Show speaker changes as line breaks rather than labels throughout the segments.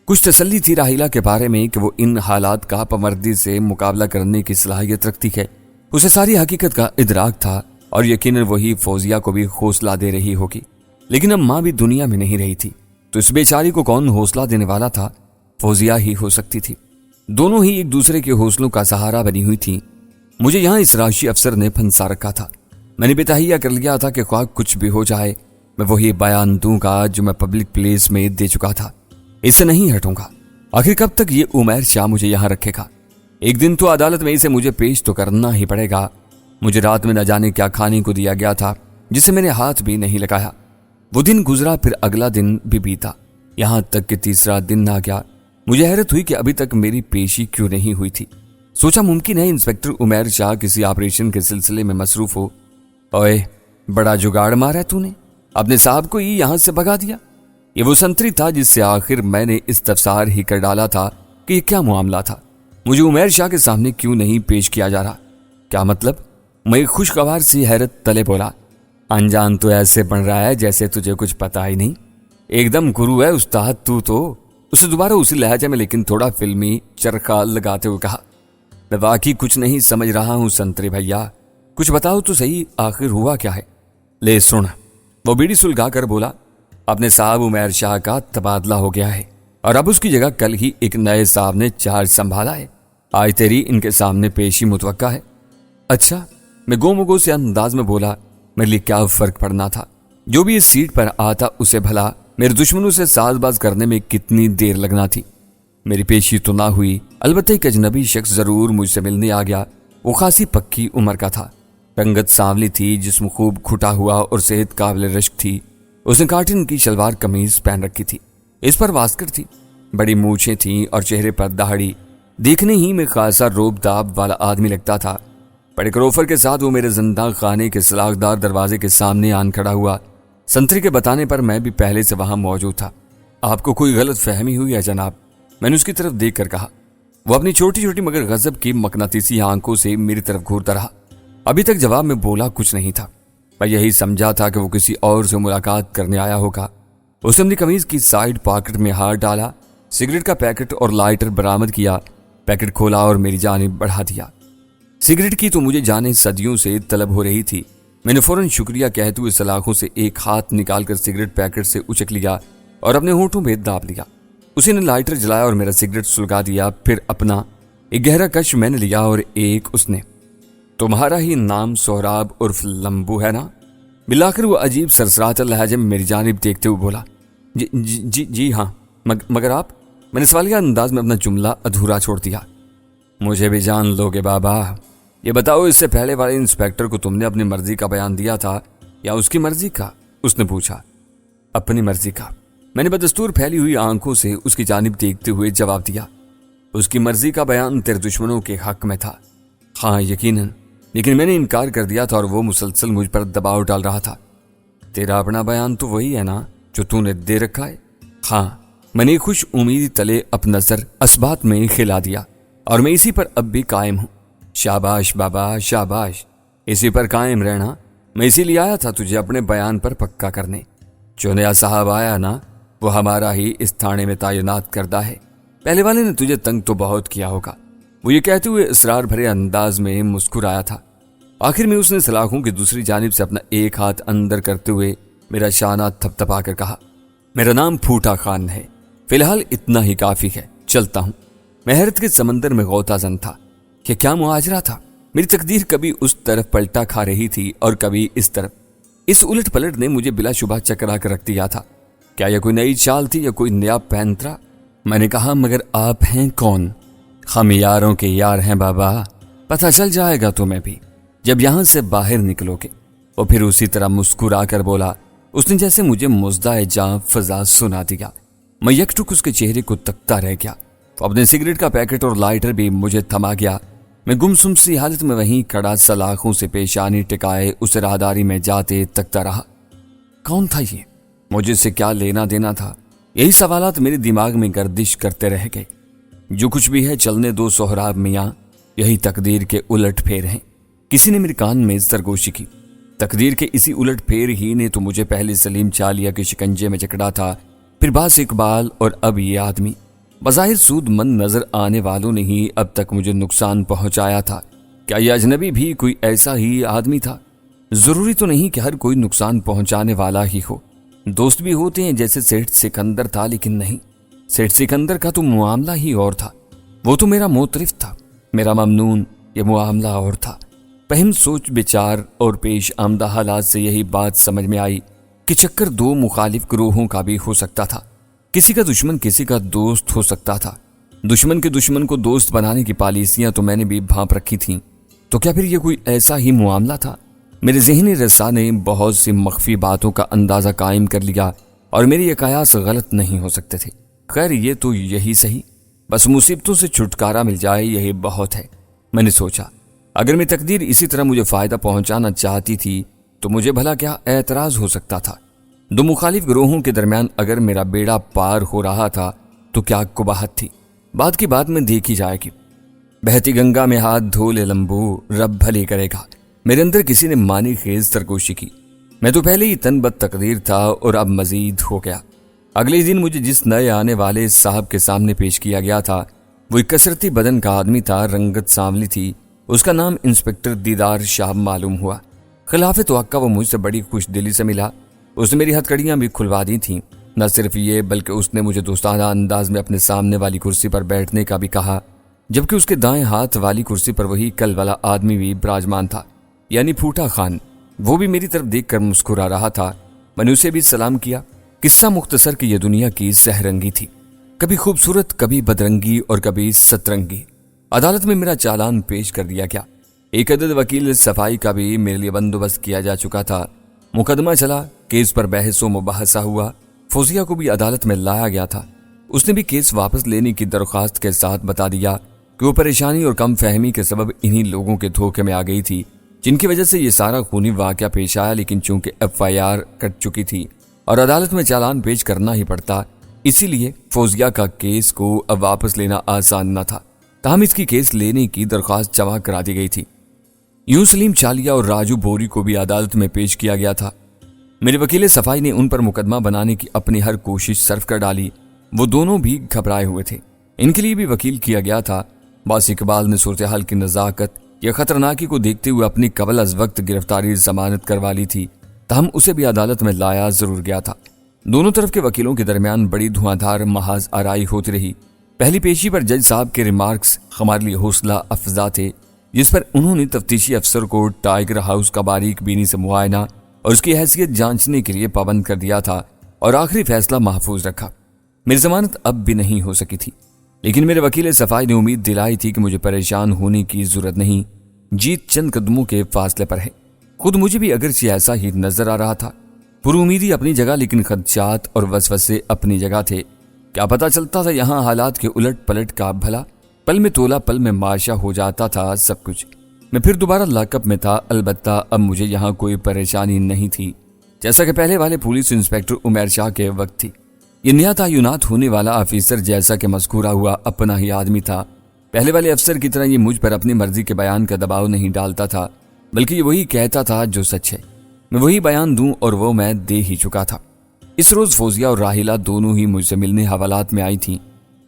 کچھ تسلی تھی راحیلہ کے بارے میں کہ وہ ان حالات کا پامردی سے مقابلہ کرنے کی صلاحیت رکھتی ہے۔ اسے ساری حقیقت کا ادراک تھا اور یقیناً وہی فوزیہ کو بھی حوصلہ دے رہی ہوگی، لیکن اب ماں بھی دنیا میں نہیں رہی تھی تو اس بیچاری کو کون حوصلہ دینے والا تھا؟ فوزیہ ہی ہو سکتی تھی۔ دونوں ہی ایک دوسرے کے حوصلوں کا سہارا بنی ہوئی تھیں۔ مجھے یہاں اس راشی افسر نے پھنسا رکھا تھا۔ میں نے بتہیہ کر لیا تھا کہ خواہ کچھ بھی ہو جائے میں وہی بیان دوں گا جو میں پبلک پلیس میں دے چکا تھا، اس سے نہیں ہٹوں گا۔ آخر کب تک یہ عمیر شاہ مجھے یہاں رکھے گا؟ ایک دن تو عدالت میں اسے مجھے پیش تو کرنا ہی پڑے گا۔ مجھے رات میں نہ جانے کیا کھانے کو دیا گیا تھا جسے میں نے ہاتھ بھی نہیں لگایا۔ وہ دن گزرا، پھر اگلا دن بھی بیتا، یہاں تک کہ تیسرا دن آ گیا۔ مجھے حیرت ہوئی کہ ابھی تک میری پیشی کیوں نہیں ہوئی تھی۔ سوچا ممکن ہے انسپکٹر عمیر شاہ کسی آپریشن کے سلسلے میں مصروف ہو۔ اوئے بڑا جگاڑ مارا ہے تو نے، اپنے صاحب کو ہی یہاں سے بھگا دیا۔ یہ وہ سنتری تھا جس سے آخر میں نے استفسار ہی کر ڈالا تھا کہ یہ کیا معاملہ تھا، مجھے عمیر شاہ کے سامنے کیوں نہیں پیش کیا جا رہا؟ کیا مطلب؟ میں ایک خوشگوار سی حیرت تلے بولا، انجان تو ایسے بن رہا ہے جیسے تجھے کچھ پتا ہی نہیں، ایک دم گرو ہے استاد تو۔ اسے دوبارہ اسی لہجے میں لیکن تھوڑا فلمی چرخا لگاتے ہوئے کہا، میں واقعی کچھ نہیں سمجھ رہا ہوں سنتری بھیا، کچھ بتاؤ تو صحیح، آخر ہوا کیا ہے؟ لے سن، وہ بیڑی سلگا کر بولا، اپنے صاحب عمیر شاہ کا تبادلہ ہو گیا ہے اور اب اس کی جگہ کل ہی ایک نئے صاحب نے چارج سنبھالا ہے، آج تیری ان کے سامنے پیشی متوقع ہے۔ اچھا، میں گو مگو سے انداز میں بولا، میرے لیے کیا فرق پڑنا تھا؟ جو بھی اس سیٹ پر آتا اسے بھلا میرے دشمنوں سے ساز باز کرنے میں کتنی دیر لگنا تھی۔ میری پیشی تو نہ ہوئی، البتہ ایک اجنبی شخص ضرور مجھ سے ملنے آ گیا۔ وہ خاصی پکی عمر کا تھا، رنگت سانولی تھی، جسم خوب کھٹا ہوا اور صحت قابل رشک تھی۔ اس نے کاٹن کی شلوار قمیض پہن رکھی تھی، اس پر واسکٹ تھی، بڑی مونچھیں تھیں اور چہرے پر داڑھی، دیکھنے ہی میں خاصا روب داب والا آدمی لگتا تھا۔ بڑے کروفر کے ساتھ وہ میرے زندہ خانے کے سلاخدار دروازے کے سامنے آن کھڑا ہوا۔ سنتری کے بتانے پر میں بھی پہلے سے وہاں موجود تھا۔ آپ کو کوئی غلط فہمی ہوئی ہے جناب؟ میں نے اس کی طرف دیکھ کر کہا۔ وہ اپنی چھوٹی چھوٹی مگر غضب کی مقناطیسی آنکھوں سے میری طرف گھورتا رہا۔ ابھی تک جواب میں بولا کچھ نہیں تھا، میں یہی سمجھا تھا کہ وہ کسی اور سے ملاقات کرنے آیا ہوگا۔ اس نے اپنی قمیض کی سائیڈ پاکٹ میں ہاتھ ڈالا، سگریٹ کا پیکٹ اور لائٹر برآمد کیا، پیکٹ کھولا اور میری جانب بڑھا دیا۔ سگریٹ کی تو مجھے جانے صدیوں سے طلب ہو رہی تھی۔ میں نے فوراً شکریہ کہتے ہوئے سلاخوں سے ایک ہاتھ نکال کر سگریٹ پیکٹ سے اچک لیا اور اپنے ہونٹوں میں داب لیا۔ اسی نے لائٹر جلایا اور میرا سگریٹ سلگا دیا، پھر اپنا ایک گہرا کش میں نے لیا اور ایک اس نے۔ تمہارا ہی نام سہراب عرف لمبو ہے نا؟ بالآخر وہ عجیب سرسراتا لہجے میں میری جانب دیکھتے ہوئے بولا، جی ہاں، مگر آپ؟ میں نے سوالیہ انداز میں اپنا جملہ ادھورا چھوڑ دیا۔ مجھے بھی جان لو گے بابا، یہ بتاؤ اس سے پہلے والے انسپیکٹر کو تم نے اپنی مرضی کا بیان دیا تھا یا اس کی مرضی کا؟ اس نے پوچھا۔ اپنی مرضی کا، میں نے بدستور پھیلی ہوئی آنکھوں سے اس کی جانب دیکھتے ہوئے جواب دیا۔ اس کی مرضی کا بیان تیرے دشمنوں کے حق میں تھا؟ ہاں یقیناً، لیکن میں نے انکار کر دیا تھا اور وہ مسلسل مجھ پر دباؤ ڈال رہا تھا۔ تیرا اپنا بیان تو وہی ہے نا جو تو نے دے رکھا ہے؟ ہاں، میں نے خوش امیدی تلے اپنا سر اسبات میں کھلا دیا اور میں اسی پر اب بھی قائم ہوں۔ شاباش بابا شاباش، اسی پر قائم رہنا۔ میں اسی لیے آیا تھا تجھے اپنے بیان پر پکا کرنے۔ جو نیا صاحب آیا نا، وہ ہمارا ہی اس تھانے میں تعینات کردہ ہے۔ پہلے والے نے تجھے تنگ تو بہت کیا ہوگا، وہ یہ کہتے ہوئے اسرار بھرے انداز میں مسکرایا تھا۔ آخر میں اس نے سلاخوں کی دوسری جانب سے اپنا ایک ہاتھ اندر کرتے ہوئے میرا شانہ تھپ تھپا کر کہا، میرا نام پھوٹا خان ہے، فی الحال اتنا ہی کافی ہے، چلتا ہوں۔ میں حیرت کے سمندر میں غوطہ زن تھا کہ کیا معاجرہ تھا۔ میری تقدیر کبھی اس طرف پلٹا کھا رہی تھی اور کبھی اس طرف۔ اس الٹ پلٹ نے مجھے بلا شبہ چکرا کر رکھ دیا تھا۔ کیا یہ کوئی نئی چال تھی یا کوئی نیا پینترا؟ میں نے کہا، مگر آپ ہیں کون؟ ہم یاروں کے یار ہیں بابا، پتہ چل جائے گا تمہیں بھی جب یہاں سے باہر نکلو گے۔ اور پھر اسی طرح مسکرا کر بولا۔ اس نے جیسے مجھے مزدہ جاں فضا سنا دیا۔ میں یک ٹک اس کے چہرے کو تکتا رہ گیا۔ اپنے سگریٹ کا پیکٹ اور لائٹر بھی مجھے تھما گیا۔ میں گمسم سی حالت میں وہیں کھڑا سلاخوں سے پیشانی ٹکائے اس راہداری میں جاتے تکتا رہا۔ کون تھا یہ؟ مجھے سے کیا لینا دینا تھا؟ یہی سوالات میرے دماغ میں گردش کرتے رہ گئے۔ جو کچھ بھی ہے چلنے دو سہراب میاں، یہی تقدیر کے الٹ پھیر ہیں۔ کسی نے میرے کان میں سرگوشی کی۔ تقدیر کے اسی الٹ پھیر ہی نے تو مجھے پہلے سلیم چالیا کے شکنجے میں جکڑا تھا، پھر باس اقبال اور اب یہ آدمی۔ بظاہر سود مند نظر آنے والوں نے ہی اب تک مجھے نقصان پہنچایا تھا۔ کیا یہ اجنبی بھی کوئی ایسا ہی آدمی تھا؟ ضروری تو نہیں کہ ہر کوئی نقصان پہنچانے والا ہی ہو، دوست بھی ہوتے ہیں جیسے سیٹھ سکندر تھا، لیکن نہیں، سیٹھ سکندر کا تو معاملہ ہی اور تھا۔ وہ تو میرا موترف تھا، میرا ممنون، یہ معاملہ اور تھا۔ فہم سوچ بچار اور پیش آمدہ حالات سے یہی بات سمجھ میں آئی کہ چکر دو مخالف گروہوں کا بھی ہو سکتا تھا، کسی کا دشمن کسی کا دوست ہو سکتا تھا۔ دشمن کے دشمن کو دوست بنانے کی پالیسیاں تو میں نے بھی بھانپ رکھی تھیں، تو کیا پھر یہ کوئی ایسا ہی معاملہ تھا؟ میرے ذہنی رسا نے بہت سی مخفی باتوں کا اندازہ قائم کر لیا اور میری یہ قیاس غلط نہیں ہو سکتے تھے۔ خیر یہ تو یہی صحیح، بس مصیبتوں سے چھٹکارا مل جائے یہی بہت ہے۔ میں نے سوچا اگر میں تقدیر اسی طرح مجھے فائدہ پہنچانا چاہتی تھی تو مجھے بھلا کیا اعتراض ہو سکتا تھا؟ دو مخالف گروہوں کے درمیان اگر میرا بیڑا پار ہو رہا تھا تو کیا قباحت تھی؟ بات کی بات میں دیکھی جائے گی، بہتی گنگا میں ہاتھ دھو لے لمبو، رب بھلے کرے گا۔ میرے اندر کسی نے مانی خیز سرگوشی کی۔ میں تو پہلے ہی تن بد تقدیر تھا اور اب مزید ہو گیا۔ اگلے دن مجھے جس نئے آنے والے صاحب کے سامنے پیش کیا گیا تھا وہ ایک کثرتی بدن کا آدمی تھا، رنگت سانولی تھی، اس کا نام انسپکٹر دیدار شاہ معلوم ہوا۔ خلاف توقع وہ مجھ سے بڑی خوش دلی سے ملا، اس نے میری ہتھکڑیاں بھی کھلوا دی تھیں۔ نہ صرف یہ بلکہ اس نے مجھے دوستانہ انداز میں اپنے سامنے والی کرسی پر بیٹھنے کا بھی کہا، جبکہ اس کے دائیں ہاتھ والی کرسی پر وہی کل والا آدمی بھی براجمان تھا، یعنی پھوٹا خان۔ وہ بھی میری طرف دیکھ کر مسکرا رہا تھا۔ میں نے اسے بھی سلام کیا۔ قصہ مختصر کہ یہ دنیا کی سحرنگی تھی، کبھی خوبصورت، کبھی بدرنگی اور کبھی سترنگی۔ عدالت میں میرا چالان پیش کر دیا گیا، ایک عدد وکیل صفائی کا بھی میرے لیے بندوبست کیا جا چکا تھا۔ مقدمہ چلا، کیس پر بحث و مباحثہ ہوا۔ فوزیہ کو بھی عدالت میں لایا گیا تھا۔ اس نے بھی کیس واپس لینے کی درخواست کے ساتھ بتا دیا کہ وہ پریشانی اور کم فہمی کے سبب انہی لوگوں کے دھوکے میں آ گئی تھی جن کی وجہ سے یہ سارا خونی واقعہ پیش آیا، لیکن چونکہ FIR کٹ چکی تھی اور عدالت میں چالان پیش کرنا ہی پڑتا، اسی لیے فوزیہ کا کیس کو اب واپس لینا آسان نہ تھا۔ تاہم اس کی کیس لینے کی درخواست جمع کرا دی گئی تھی۔ یوں سلیم چالیا اور راجو بوری کو بھی عدالت میں پیش کیا گیا تھا۔ میرے وکیل صفائی نے ان پر مقدمہ بنانے کی اپنی ہر کوشش صرف کر ڈالی۔ وہ دونوں بھی گھبرائے ہوئے تھے، ان کے لیے بھی وکیل کیا گیا تھا۔ باس اقبال نے صورتحال کی نزاکت یا خطرناکی کو دیکھتے ہوئے اپنی قبل از وقت گرفتاری ضمانت کروا لی تھی، تاہم اسے بھی عدالت میں لایا ضرور گیا تھا۔ دونوں طرف کے وکیلوں کے درمیان بڑی دھواں دھار محاذ آرائی ہوتی رہی۔ پہلی پیشی پر جج صاحب کے ریمارکس ہمارے لیے حوصلہ افزا تھے، جس پر انہوں نے تفتیشی افسر کو ٹائیگر ہاؤس کا باریک بینی سے معائنہ اور اس کی حیثیت جانچنے کے لیے پابند کر دیا تھا اور آخری فیصلہ محفوظ رکھا۔ میری ضمانت اب بھی نہیں ہو سکی تھی، لیکن میرے وکیل صفائی نے امید دلائی تھی کہ مجھے پریشان ہونے کی ضرورت نہیں، جیت چند قدموں کے فاصلے پر ہے۔ خود مجھے بھی اگرچہ ایسا ہی نظر آ رہا تھا، پر امیدی اپنی جگہ لیکن خدشات اور وسوسے اپنی جگہ تھے۔ کیا پتا چلتا تھا یہاں حالات کے الٹ پلٹ کا بھلا، پل میں تولا پل میں ماشا ہو جاتا تھا سب کچھ۔ میں پھر دوبارہ لاک اپ میں تھا، البتہ اب مجھے یہاں کوئی پریشانی نہیں تھی، جیسا کہ پہلے والے پولیس انسپکٹر عمیر شاہ کے وقت تھی۔ یہ نیا تعینات ہونے والا آفیسر جیسا کہ مذکورہ ہوا اپنا ہی آدمی تھا۔ پہلے والے افسر کی طرح یہ مجھ پر اپنی مرضی کے بیان کا دباؤ نہیں ڈالتا تھا، بلکہ یہ وہی کہتا تھا جو سچ ہے، میں وہی بیان دوں، اور وہ میں دے ہی چکا تھا۔ اس روز فوزیہ اور راحیلہ دونوں ہی مجھ سے ملنے حوالات میں آئی تھیں۔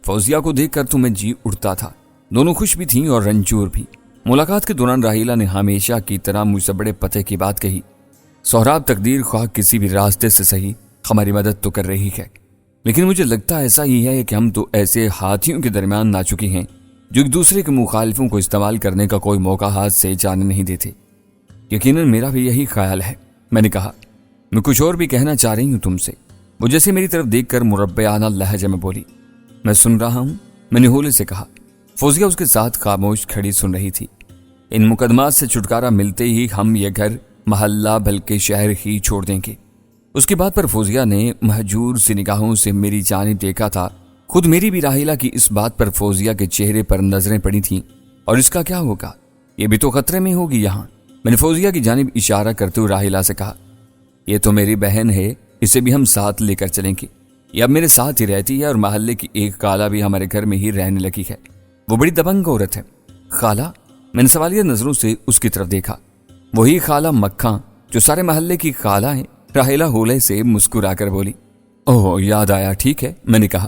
فوزیہ کو دیکھ کر تو میں جی اٹھتا تھا، دونوں خوش بھی تھیں اور رنجور بھی۔ ملاقات کے دوران راحیلہ نے ہمیشہ کی طرح مجھ سے بڑے پتے کی بات کہی، سہراب تقدیر خواہ کسی بھی راستے سے صحیح ہماری مدد تو کر رہی ہے، لیکن مجھے لگتا ایسا ہی ہے کہ ہم تو ایسے ہاتھیوں کے درمیان نہ چکے ہیں جو ایک دوسرے کے مخالفوں کو استعمال کرنے کا کوئی موقع ہاتھ سے جانے نہیں دیتے۔ یقیناً میرا بھی یہی خیال ہے، میں نے کہا۔ میں کچھ اور بھی کہنا چاہ رہی ہوں تم سے، وہ جیسے میری طرف دیکھ کر مربعانہ لہجے میں بولی۔ میں سن رہا ہوں، میں نے ہولے سے کہا۔ فوزیہ اس کے ساتھ خاموش کھڑی سن رہی تھی۔ ان مقدمات سے چھٹکارا ملتے ہی ہم یہ گھر، محلہ بلکہ شہر ہی چھوڑ دیں گے۔ اس کی بات پر فوزیہ نے مہجور سی نگاہوں سے میری جانب دیکھا تھا۔ خود میری بھی راحیلہ کی اس بات پر فوزیہ کے چہرے پر نظریں پڑی تھیں، اور اس کا کیا ہوگا، یہ بھی تو خطرے میں ہوگی یہاں۔ میں نے فوزیہ کی جانب اشارہ کرتے ہوئے راحیلہ سے کہا، یہ تو میری بہن ہے، اسے بھی ہم ساتھ لے کر چلیں گے، یہ اب میرے ساتھ ہی رہتی ہے، اور محلے کی ایک خالہ بھی ہمارے گھر میں ہی رہنے لگی ہے، وہ بڑی دبنگ عورت ہے۔ خالہ؟ میں نے سوالیہ نظروں سے اس کی طرف دیکھا۔ وہی خالہ مکھاں جو سارے محلے کی خالہ ہیں، راحیلہ ہولے سے مسکرا کر بولی۔ اوہ، یاد آیا، ٹھیک ہے، میں نے کہا۔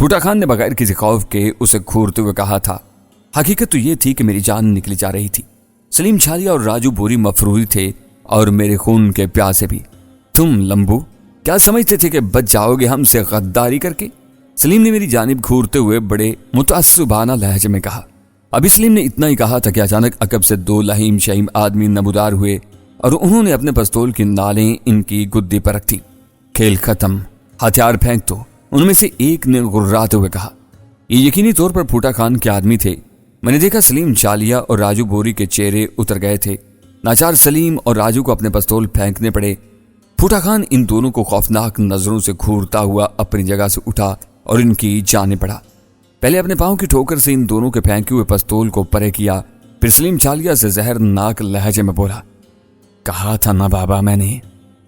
پھوٹا خان نے بغیر کسی خوف کے اسے گھورتے ہوئے کہا تھا۔ حقیقت تو یہ تھی کہ میری جان نکلی جا رہی تھی۔ سلیم چھالیا اور راجو بوری مفروری تھے اور میرے خون کے پیاسے بھی۔ تم لمبو کیا سمجھتے تھے کہ بچ جاؤ گے ہم سے غداری کر کے؟ سلیم نے میری جانب گھورتے ہوئے بڑے متعصبانہ لہجے میں کہا۔ ابھی سلیم نے اتنا ہی کہا تھا کہ اچانک عقب سے دو لہیم شہیم آدمی نمودار ہوئے اور انہوں نے اپنے پستول کی نالیں ان کی گدی پر رکھ دی۔ کھیل ختم، ہتھیار پھینک دو، ان میں سے ایک نے غراتے ہوئے کہا۔ یہ یقینی طور پر پھوٹا خان کے آدمی تھے۔ میں نے دیکھا سلیم چھالیا اور راجو بوری کے چہرے اتر گئے تھے۔ ناچار سلیم اور راجو کو اپنے پستول پھینکنے پڑے۔ پھوٹا خان ان دونوں کو خوفناک نظروں سے گھورتا ہوا اپنی جگہ سے اٹھا اور ان کی جانب بڑھا۔ پہلے اپنے پاؤں کی ٹھوکر سے ان دونوں کے پھینکے ہوئے پستول کو پرے کیا، پھر سلیم چھالیا سے زہرناک لہجے میں بولا، کہا تھا نا بابا میں نے،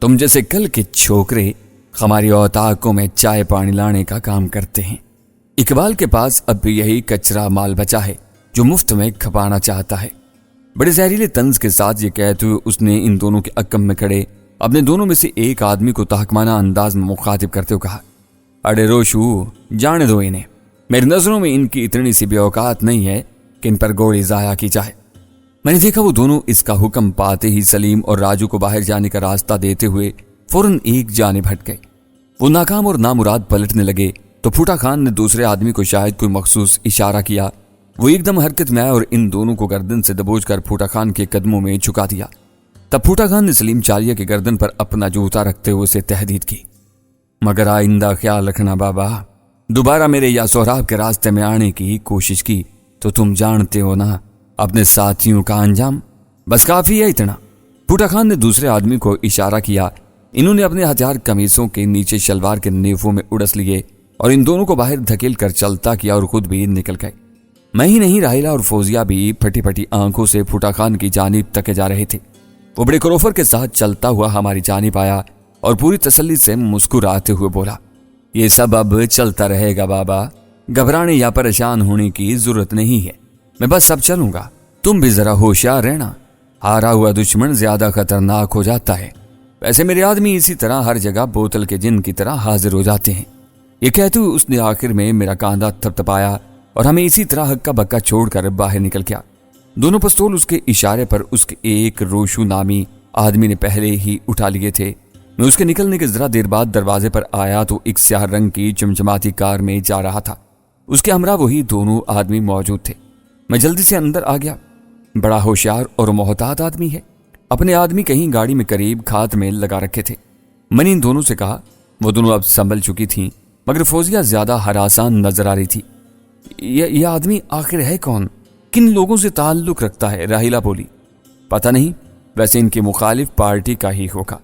تم جیسے کل کے چھوکرے ہماری اوتاقوں میں چائے پانی لانے کا کام کرتے ہیں۔ اقبال کے پاس اب بھی یہی کچرا مال بچا ہے جو مفت میں کھپانا چاہتا ہے۔ بڑے زہریلے طنز کے ساتھ یہ کہتے ہوئے اس نے ان دونوں کے عقب میں کھڑے اپنے دونوں میں سے ایک آدمی کو تحقمانہ انداز میں مخاطب کرتے ہوئے کہا، اڑے روشو، جانے دو انہیں، میری نظروں میں ان کی اتنی سی بے اوقات نہیں ہے کہ ان پر گولی ضائع کی جائے۔ میں نے دیکھا وہ دونوں اس کا حکم پاتے ہی سلیم اور راجو کو باہر جانے کا راستہ دیتے ہوئے فوراً ایک جانب ہٹ گئے۔ وہ ناکام اور نامراد پلٹنے لگے تو پھوٹا خان نے دوسرے آدمی کو شاید کوئی مخصوص اشارہ کیا۔ وہ ایک دم حرکت میں آیا اور ان دونوں کو گردن سے دبوچ کر پھوٹا خان کے قدموں میں جھکا دیا۔ تب پھوٹا خان نے سلیم چھالیا کے گردن پر اپنا جوتا رکھتے ہوئے اسے تہدید کی، مگر آئندہ خیال رکھنا بابا، دوبارہ میرے یا سہراب کے راستے میں آنے کی کوشش کی تو تم جانتے ہو نا اپنے ساتھیوں کا انجام۔ بس کافی ہے اتنا۔ پھوٹا خان نے دوسرے آدمی کو اشارہ کیا۔ انہوں نے اپنے ہتھیار قمیصوں کے نیچے شلوار کے نیفوں میں اڑس لیے اور ان دونوں کو باہر دھکیل کر چلتا کیا اور خود بھی نکل گئے۔ میں ہی نہیں، راہیلہ اور فوزیہ بھی پھٹی پھٹی آنکھوں سے پھوٹا خان کی جانب تکے جا رہے تھے۔ وہ بڑے کروفر کے ساتھ چلتا ہوا ہماری جانب آیا اور پوری تسلی سے مسکراتے ہوئے بولا، یہ سب اب چلتا رہے گا بابا، گھبرانے یا پریشان ہونے کی ضرورت نہیں ہے، میں بس اب چلوں گا، تم بھی ذرا ہوشیار رہنا، ہارا ہوا دشمن زیادہ خطرناک ہو جاتا ہے، ویسے میرے آدمی اسی طرح ہر جگہ بوتل کے جن کی طرح حاضر ہو جاتے ہیں۔ یہ کہتے ہوئے اس نے آخر میں میرا کاندھا تھپتھپایا اور ہمیں اسی طرح ہکا بکا چھوڑ کر باہر نکل گیا۔ دونوں پستول اس کے اشارے پر اس کے ایک روشو نامی آدمی نے پہلے ہی اٹھا لیے تھے۔ میں اس کے نکلنے کے ذرا دیر بعد دروازے پر آیا تو ایک سیاہ رنگ کی چمچماتی کار میں جا رہا تھا۔ اس کے ہمراہ وہی دونوں آدمی موجود تھے۔ میں جلدی سے اندر آ گیا۔ بڑا ہوشیار اور محتاط آدمی ہے، اپنے آدمی کہیں گاڑی میں قریب کھات میں لگا رکھے تھے۔ میں نے ان دونوں سے کہا، وہ دونوں اب سنبھل چکی تھیں مگر فوزیہ زیادہ ہراسان نظر آ رہی تھی۔ یہ آدمی آخر ہے کون؟ کن لوگوں سے تعلق رکھتا ہے؟ راہیلہ بولی۔ پتہ نہیں، ویسے ان کی مخالف پارٹی کا ہی ہوگا،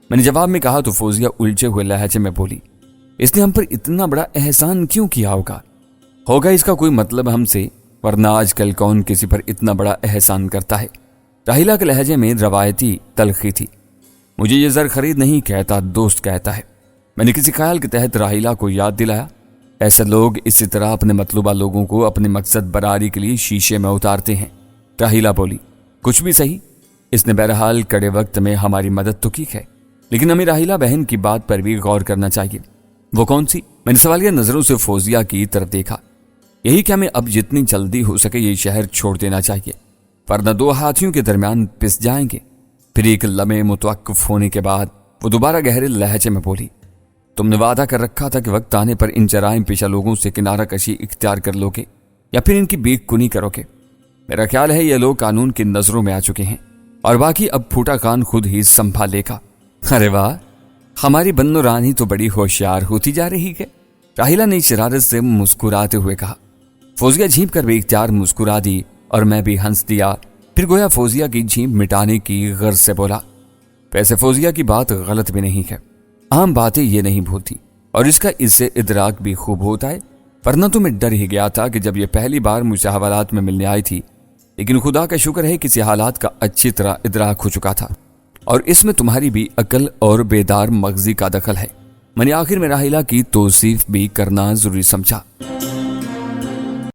میں نے جواب میں کہا تو فوزیہ الجھے ہوئے لہجے میں بولی، اس نے ہم پر اتنا بڑا احسان کیوں کیا ہوگا اس کا کوئی مطلب ہم سے، ورنہ آج کل کون کسی پر اتنا بڑا احسان کرتا ہے۔ راہیلہ کے لہجے میں روایتی تلخی تھی۔ مجھے یہ زر خرید نہیں کہتا، دوست کہتا ہے۔ میں نے کسی خیال کے تحت راہیلہ کو یاد دلایا، ایسے لوگ اسی طرح اپنے مطلوبہ لوگوں کو اپنے مقصد براری کے لیے شیشے میں اتارتے ہیں۔ راہیلہ بولی، کچھ بھی صحیح، اس نے بہرحال کڑے وقت میں ہماری مدد تو کی ہے، لیکن ہمیں راہیلہ بہن کی بات پر بھی غور کرنا چاہیے۔ وہ کون سی؟ میں نے سوالیہ نظروں سے فوزیہ کی طرف دیکھا۔ یہی کہ ہمیں اب جتنی جلدی ہو سکے یہ شہر چھوڑ دینا چاہیے، ورنہ دو ہاتھیوں کے درمیان پس جائیں گے۔ پھر ایک لمحے متوقف ہونے کے بعد وہ دوبارہ گہرے لہجے میں بولی، تم نے وعدہ کر رکھا تھا کہ وقت آنے پر ان جرائم پیشہ لوگوں سے کنارہ کشی اختیار کر لو گے یا پھر ان کی بیک کنی کرو گے۔ میرا خیال ہے یہ لوگ قانون کی نظروں میں آ چکے ہیں اور باقی اب پھوٹا خان خود ہی سنبھال لے گا۔ ارے واہ، ہماری بنو رانی تو بڑی ہوشیار ہوتی جا رہی ہے، راہیلہ نے شرارت سے مسکراتے ہوئے کہا۔ فوزیہ جھینپ کر بے اختیار مسکرا دی اور میں بھی ہنس دیا۔ پھر گویا فوزیہ کی جھینپ مٹانے کی غرض سے بولا، ویسے فوزیہ کی بات غلط بھی نہیں ہے، عام باتیں یہ نہیں بھولتی اور اس کا اس سے ادراک بھی خوب ہوتا ہے، ورنہ تو میں ڈر ہی گیا تھا کہ جب یہ پہلی بار مجھے حوالات میں ملنے آئی تھی، لیکن خدا کا شکر ہے کسی حالات کا اچھی طرح ادراک ہو چکا تھا اور اس میں تمہاری بھی عقل اور بیدار مغزی کا دخل ہے۔ میں نے آخر میں راہیلہ کی توصیف بھی کرنا ضروری سمجھا۔